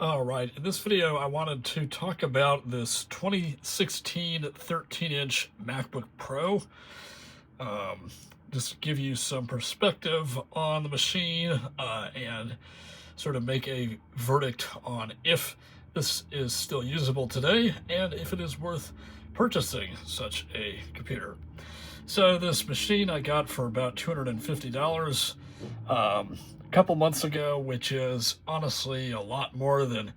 Alright, in this video I wanted to talk about this 2016 13-inch MacBook Pro. Just give you some perspective on the machine and sort of make a verdict on if this is still usable today and if it is worth purchasing such a computer. So this machine I got for about $250 a couple months ago, which is honestly a lot more than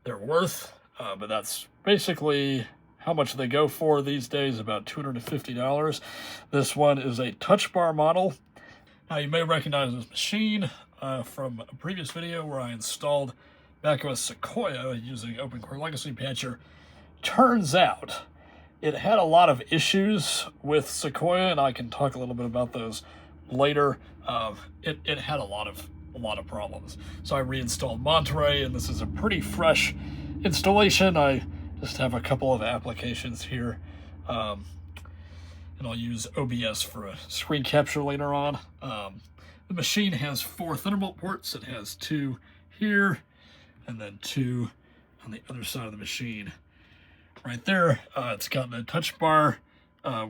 they're worth, but that's basically how much they go for these days, about $250. This one is a touch bar model. Now you may recognize this machine from a previous video where I installed macOS Sequoia using OpenCore Legacy Patcher. Turns out it had a lot of issues with Sequoia, and I can talk a little bit about those later. It had a lot of problems. So I reinstalled Monterey, and this is a pretty fresh installation. I just have a couple of applications here, and I'll use OBS for a screen capture later on. The machine has 4 Thunderbolt ports. It has 2 here, and then 2 on the other side of the machine. Right there, it's got a touch bar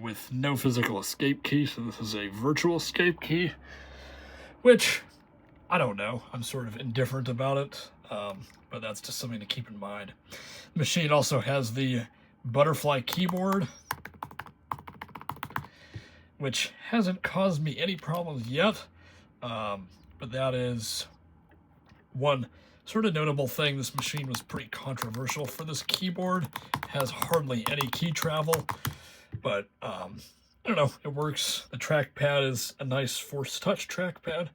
with no physical escape key, so this is a virtual escape key, which, I don't know, I'm sort of indifferent about it, but that's just something to keep in mind. The machine also has the butterfly keyboard, which hasn't caused me any problems yet, but that is one sort of notable thing. This machine was pretty controversial for this keyboard. It has hardly any key travel, but I don't know, it works. The trackpad is a nice Force Touch trackpad.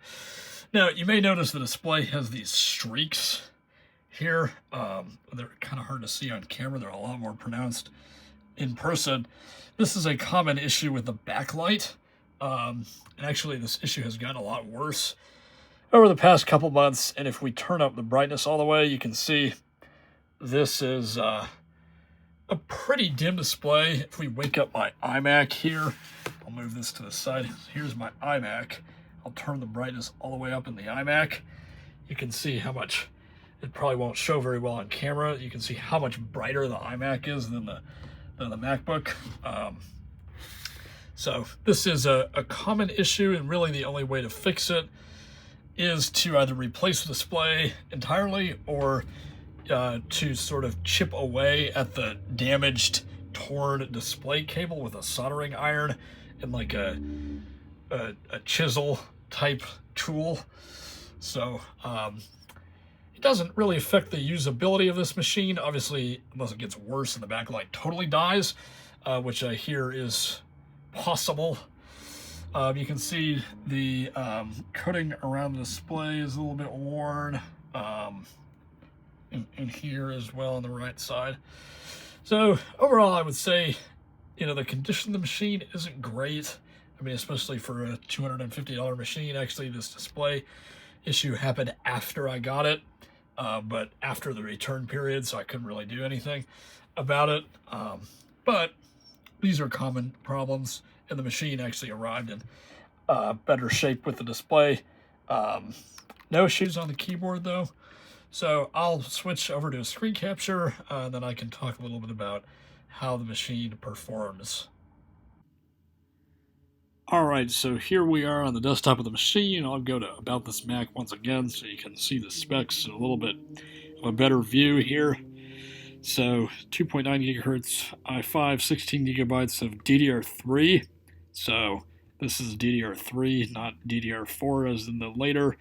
Now, you may notice the display has these streaks here. They're kind of hard to see on camera. They're a lot more pronounced in person. This is a common issue with the backlight. And actually, this issue has gotten a lot worse over the past couple months, and if we turn up the brightness all the way, you can see this is a pretty dim display. If we wake up my iMac here, I'll move this to the side. Here's my iMac. I'll turn the brightness all the way up in the iMac. You can see how much, it probably won't show very well on camera. You can see how much brighter the iMac is than the MacBook. So this is a common issue, and really the only way to fix it is to either replace the display entirely or to sort of chip away at the damaged, torn display cable with a soldering iron and like a chisel type tool. So it doesn't really affect the usability of this machine, obviously, unless it gets worse and the backlight totally dies, which I hear is possible. You can see the coating around the display is a little bit worn, in here as well on the right side. So overall, I would say, the condition of the machine isn't great. I mean, especially for a $250 machine. Actually, this display issue happened after I got it, but after the return period, so I couldn't really do anything about it. But these are common problems, and the machine actually arrived in better shape with the display. No issues on the keyboard though. So I'll switch over to a screen capture, and then I can talk a little bit about how the machine performs. Alright, so here we are on the desktop of the machine. I'll go to About This Mac once again so you can see the specs in a little bit of a better view here. So 2.9 gigahertz i5, 16 gigabytes of DDR3. So this is DDR3, not DDR4 as in the later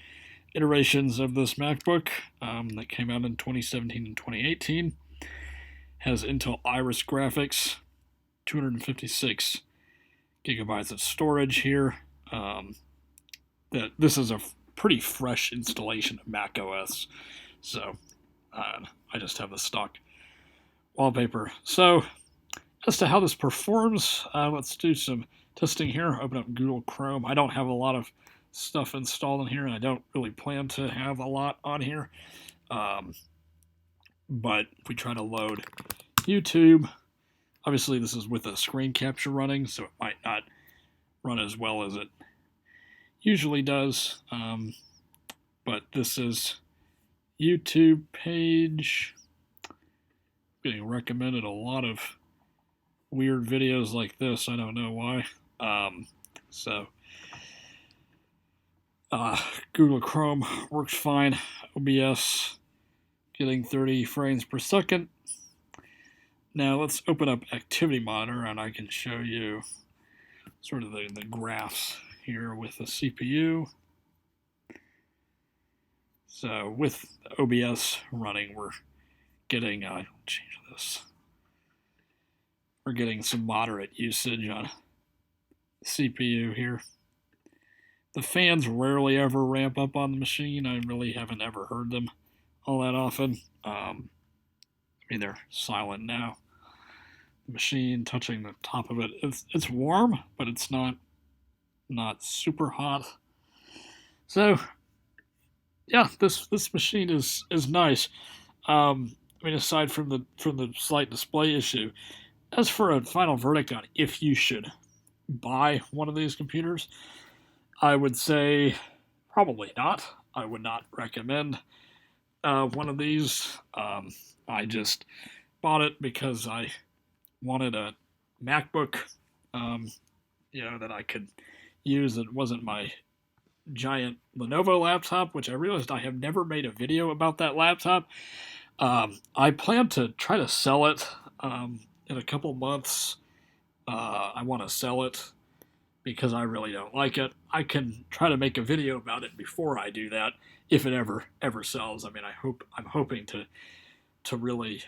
iterations of this MacBook that came out in 2017 and 2018. Has Intel Iris graphics, 256 gigabytes of storage here. This is a pretty fresh installation of macOS, so I just have the stock wallpaper. So as to how this performs, let's do some testing here. Open up Google Chrome. I don't have a lot of stuff installed in here, and I don't really plan to have a lot on here. But if we try to load YouTube, obviously this is with a screen capture running, so it might not run as well as it usually does. But this is YouTube page. Getting recommended a lot of weird videos like this. I don't know why. So Google Chrome works fine. OBS getting 30 frames per second. Now let's open up Activity Monitor and I can show you sort of the graphs here with the CPU. So with OBS running, we're getting, change this. We're getting some moderate usage on CPU here. The fans rarely ever ramp up on the machine. I really haven't ever heard them all that often. I mean, they're silent now. The machine touching the top of it, it's warm, but it's not super hot. So yeah, this machine is nice. I mean, aside from the slight display issue, as for a final verdict on if you should buy one of these computers, I would say probably not. I would not recommend one of these. I just bought it because I wanted a MacBook, that I could use. It wasn't my giant Lenovo laptop, which I realized I have never made a video about that laptop. I plan to try to sell it in a couple months. I want to sell it because I really don't like it. I can try to make a video about it before I do that, if it ever sells. I mean, I'm hoping to really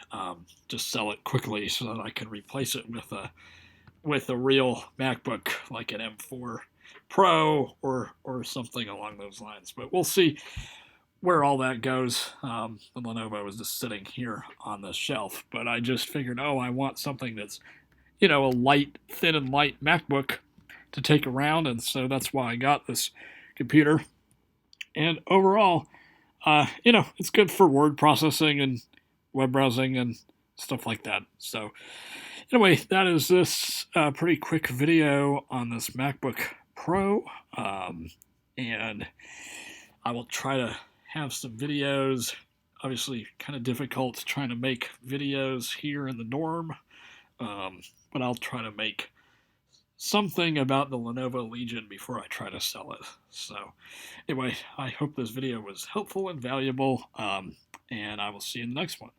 just sell it quickly so that I can replace it with a real MacBook like an M4 Pro or something along those lines. But we'll see where all that goes. The Lenovo was just sitting here on the shelf, but I just figured, I want something that's, a thin and light MacBook to take around, and so that's why I got this computer. And overall, it's good for word processing and web browsing and stuff like that. So anyway, that is this pretty quick video on this MacBook Pro, and I will try to have some videos. Obviously kind of difficult trying to make videos here in the dorm, but I'll try to make something about the Lenovo Legion before I try to sell it. So anyway, I hope this video was helpful and valuable, and I will see you in the next one.